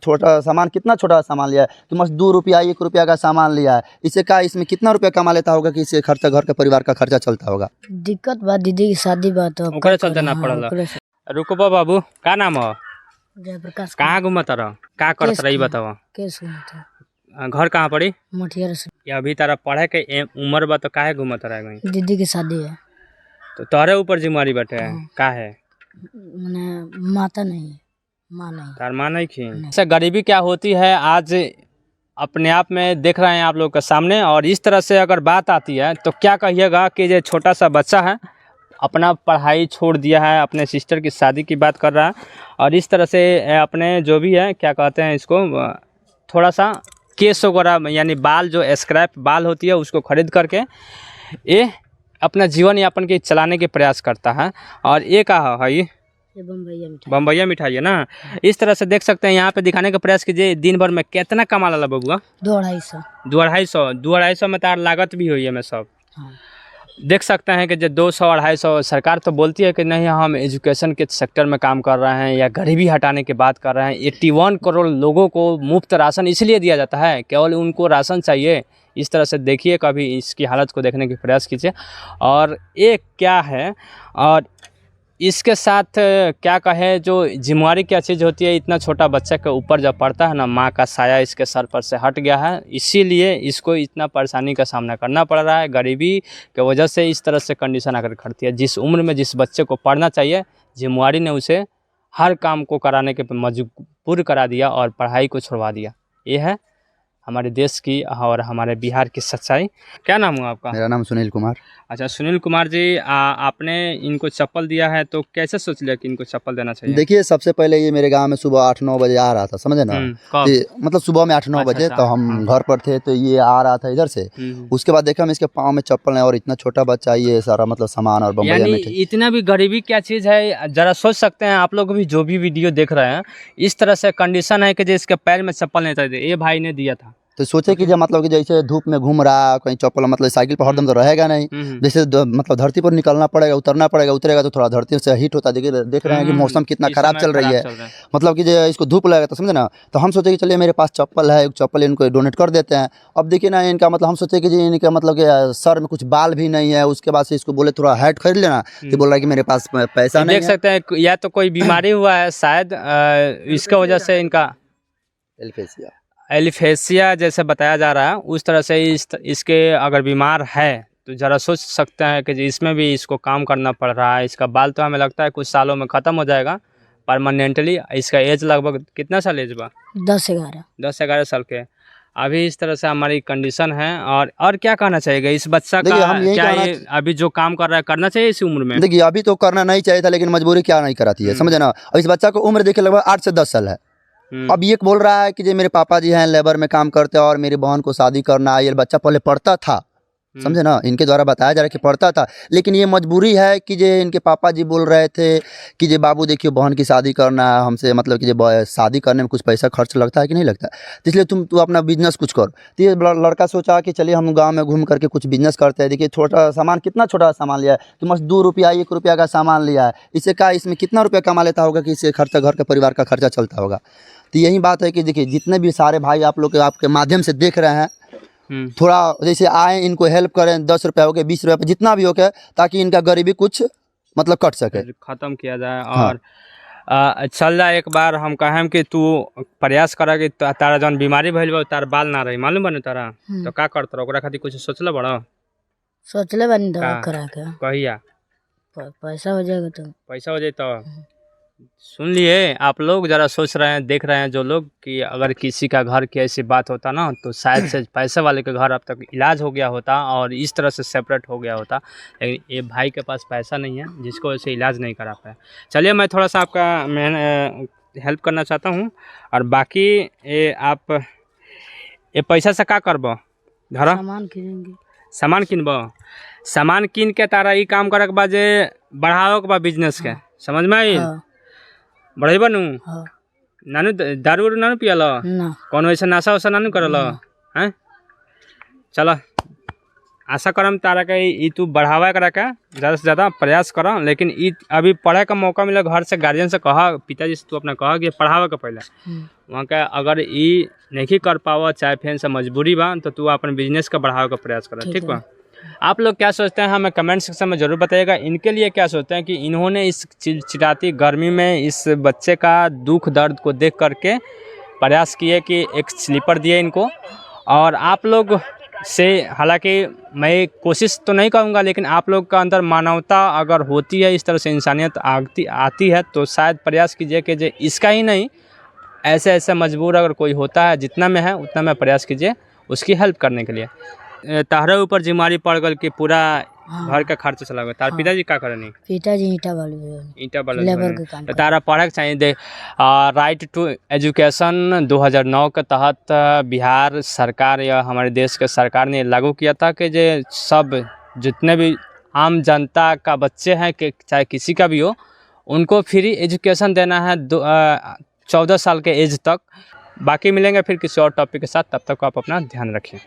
छोटा सामान, कितना छोटा सामान लिया है तुम, बस 2 रुपया 1 रुपया का सामान लिया है, इससे क्या इसमें कितना रुपया कमा लेता होगा कि इससे खर्चा, घर के परिवार का खर्चा चलता होगा। दिक्कत बा दीदी की शादी बा तो ओकरे चलते ना पड़ल। रुको बाबू, का नाम हो? जयप्रकाश। कहाँ घूमत रह, का करत रही बतावा? केस घूमत घर कहाँ पड़ी? मठियर से। या अभी तारा पढ़े के उम्र बा तो काहे घूमत रह गई? दीदी की शादी है तो तोहरे ऊपर जिम्मेवारी बैठे है का है? मैंने माता नहीं, माँ नहीं। तार माँ नहीं खी। ऐसा गरीबी क्या होती है आज अपने आप में देख रहे हैं आप लोग के सामने। और इस तरह से अगर बात आती है तो क्या कहिएगा कि ये छोटा सा बच्चा है, अपना पढ़ाई छोड़ दिया है, अपने सिस्टर की शादी की बात कर रहा है, और इस तरह से अपने जो भी है क्या कहते हैं इसको, थोड़ा सा केस वगैरह यानी बाल, जो स्क्रैप बाल होती है उसको खरीद करके ये अपना जीवन यापन के चलाने के प्रयास करता है। और ये कहा है ये बम्बैया मिठाई है ना। इस तरह से देख सकते हैं, यहाँ पे दिखाने का प्रयास कीजिए दिन भर में कितना कमा ला बबुआ। 2-250 में तार लागत भी हुई है मैं सब। हाँ। देख सकते हैं कि जो 200-250 सरकार तो बोलती है कि नहीं हम एजुकेशन के सेक्टर में काम कर रहे हैं या गरीबी हटाने की बात कर रहे हैं। 81 करोड़ लोगों को मुफ्त राशन इसलिए दिया जाता है, केवल उनको राशन चाहिए। इस तरह से देखिए, कभी इसकी हालत को देखने के प्रयास कीजिए। और एक क्या है, और इसके साथ क्या कहे, जो जिम्मेवारी क्या चीज़ होती है, इतना छोटा बच्चा के ऊपर जब पड़ता है ना, माँ का साया इसके सर पर से हट गया है, इसीलिए इसको इतना परेशानी का सामना करना पड़ रहा है। गरीबी के वजह से इस तरह से कंडीशन आकर खड़ती है। जिस उम्र में जिस बच्चे को पढ़ना चाहिए, जिम्मेवारी ने उसे हर काम को कराने के मजबूर करा दिया और पढ़ाई को छुड़वा दिया। ये है हमारे देश की और हमारे बिहार की सच्चाई। क्या नाम हुआ आपका? मेरा नाम सुनील कुमार। अच्छा सुनील कुमार जी, आपने इनको चप्पल दिया है तो कैसे सोच लिया कि इनको चप्पल देना चाहिए? देखिए, सबसे पहले ये मेरे गांव में सुबह 8-9 बजे आ रहा था, समझे ना, मतलब सुबह में 8-9 बजे तो हम घर पर थे, तो ये आ रहा था इधर से। उसके बाद देखा हम इसके पाँव में चप्पल है, और इतना छोटा बच्चा, ये सारा मतलब सामान और बम्बैया मिठाई। इतना भी गरीबी क्या चीज़ है, जरा सोच सकते हैं आप लोग भी, जो भी वीडियो देख रहे हैं। इस तरह से कंडीशन है कि जो इसके पैर में चप्पल नहीं था, ये भाई ने दिया था। तो सोचे कि जब मतलब कि जैसे धूप में घूम रहा, कहीं चप्पल मतलब साइकिल पर हरदम तो रहेगा नहीं, जैसे मतलब धरती पर निकलना पड़ेगा, उतरना पड़ेगा, उतरेगा तो थोड़ा धरती से हीट होता है। देख रहे हैं कि मौसम कितना खराब चल रही है, मतलब कि जो इसको धूप लगेगा, तो समझे ना। तो हम सोचे कि चलिए मेरे पास चप्पल है, एक चप्पल इनको डोनेट कर देते हैं। अब देखिए ना, इनका मतलब हम सोचे कि इनका मतलब कि सर में कुछ बाल भी नहीं है। उसके बाद से इसको बोले थोड़ा हैट खरीद लेना, तो बोल रहा है कि मेरे पास पैसा नहीं है। देख सकते हैं, या तो कोई बीमारी हुआ है शायद, इसका वजह से इनका एलिफेसिया जैसे बताया जा रहा है, उस तरह से इसके अगर बीमार है तो ज़रा सोच सकते हैं कि इसमें भी इसको काम करना पड़ रहा है। इसका बाल तो हमें लगता है कुछ सालों में ख़त्म हो जाएगा परमानेंटली। इसका एज लगभग कितना साल एज बा? 10-11 साल के। अभी इस तरह से हमारी कंडीशन है। और क्या कहना चाहिएगा इस बच्चा का? क्या ये अभी जो काम कर रहा है करना चाहिए इस उम्र में? देखिए, अभी तो करना नहीं चाहिए था, लेकिन मजबूरी क्या नहीं कराती है, समझे ना। इस बच्चा को उम्र देखिए लगभग 8 से 10 साल है। अब ये बोल रहा है कि जो मेरे पापा जी हैं लेबर में काम करते हैं और मेरी बहन को शादी करना है। ये बच्चा पहले पढ़ता था, समझे ना, इनके द्वारा बताया जा रहा है कि पढ़ता था, लेकिन ये मजबूरी है कि जो इनके पापा जी बोल रहे थे कि जो बाबू देखिए बहन की शादी करना है हमसे, मतलब कि जो शादी करने में कुछ पैसा खर्च लगता है कि नहीं लगता, तो इसलिए तू अपना बिजनेस कुछ कर। तो ये लड़का सोचा कि चलिए हम गाँव में घूम करके कुछ बिजनेस करते हैं। देखिए, छोटा सामान, कितना छोटा सामान लिया है तुम, बस 2 रुपया 1 रुपया का सामान लिया है, इससे क्या इसमें कितना रुपया कमा लेता होगा कि इससे खर्चा, घर के परिवार का खर्चा चलता होगा। तो यही बात है कि देखिए, जितने भी सारे भाई आप लोग के आपके माध्यम से देख रहे हैं, थोड़ा जैसे आए, इनको हेल्प करें, 10 रुपया हो गए, 20 रुपया, जितना भी हो गया, ताकि इनका गरीबी कुछ मतलब कट सके, खत्म किया जाए। और चल जाए। एक बार हम कहें कि तू प्रयास करा कि तारा जौन बीमारी भइल बा, तार बाल ना रही, मालूम बने तारा, तो का करत रहो ओकरा खातिर? कुछ सोचले बड़ा? सोचले बनी दवा करा के कहिया पैसा हो जाएगा तो पैसा हो जाए तो सुन लिए आप लोग, जरा सोच रहे हैं, देख रहे हैं जो लोग, कि अगर किसी का घर की ऐसी बात होता ना, तो शायद से पैसे वाले के घर अब तक इलाज हो गया होता और इस तरह से सेपरेट हो गया होता। लेकिन ये भाई के पास पैसा नहीं है जिसको ऐसे इलाज नहीं करा पाया। चलिए, मैं थोड़ा सा आपका मैं हेल्प करना चाहता हूँ, और बाकी ये आप ये पैसा से क्या करबो? धरा सामान किनबो, सामान किन के तारा ई काम करे के बाद जे बढ़ाओ के बाद बिजनेस के, समझ में आई? बढ़ेबा नु? नानू दारू उरू नानू पियल? कौन वैसे नशा वशा नानू करल? हैं? चला आशा करम तारा के ई तू बढ़ावा करा के ज़्यादा से ज़्यादा प्रयास कर, लेकिन ई अभी पढ़े का मौका मिला घर से गार्जियन से कहा, पिताजी से तू अपना कहा कि पढ़ावा के पहले वहाँ का अगर ई नहीं कर पावा चाहे फिर से मजबूरी बा तो तू अपन बिजनेस का बढ़ावा का प्रयास कर, ठीक बा। आप लोग क्या सोचते हैं हमें कमेंट सेक्शन में ज़रूर बताइएगा। इनके लिए क्या सोचते हैं कि इन्होंने इस चिलचिलाती गर्मी में इस बच्चे का दुख दर्द को देख करके प्रयास किए कि एक स्लीपर दिए इनको। और आप लोग से हालांकि मैं कोशिश तो नहीं करूँगा, लेकिन आप लोग का अंदर मानवता अगर होती है, इस तरह से इंसानियत आती है तो शायद प्रयास कीजिए कि जो इसका ही नहीं ऐसे ऐसे मजबूर अगर कोई होता है जितना में है उतना में प्रयास कीजिए उसकी हेल्प करने के लिए। ताहरा ऊपर जिम्मेवारी पड़ गल कि पूरा घर का खर्च चला गया। तार पिताजी का करनी? पिताजी ईटा वाले लेबर के काम तो तारा पढ़े के चाहिए दे। राइट टू एजुकेशन 2009 के तहत बिहार सरकार या हमारे देश के सरकार ने लागू किया था कि जो सब जितने भी आम जनता का बच्चे हैं कि चाहे किसी का भी हो उनको फ्री एजुकेशन देना है 14 साल के एज तक। बाकी मिलेंगे फिर किसी और टॉपिक के साथ, तब तक आप अपना ध्यान रखें।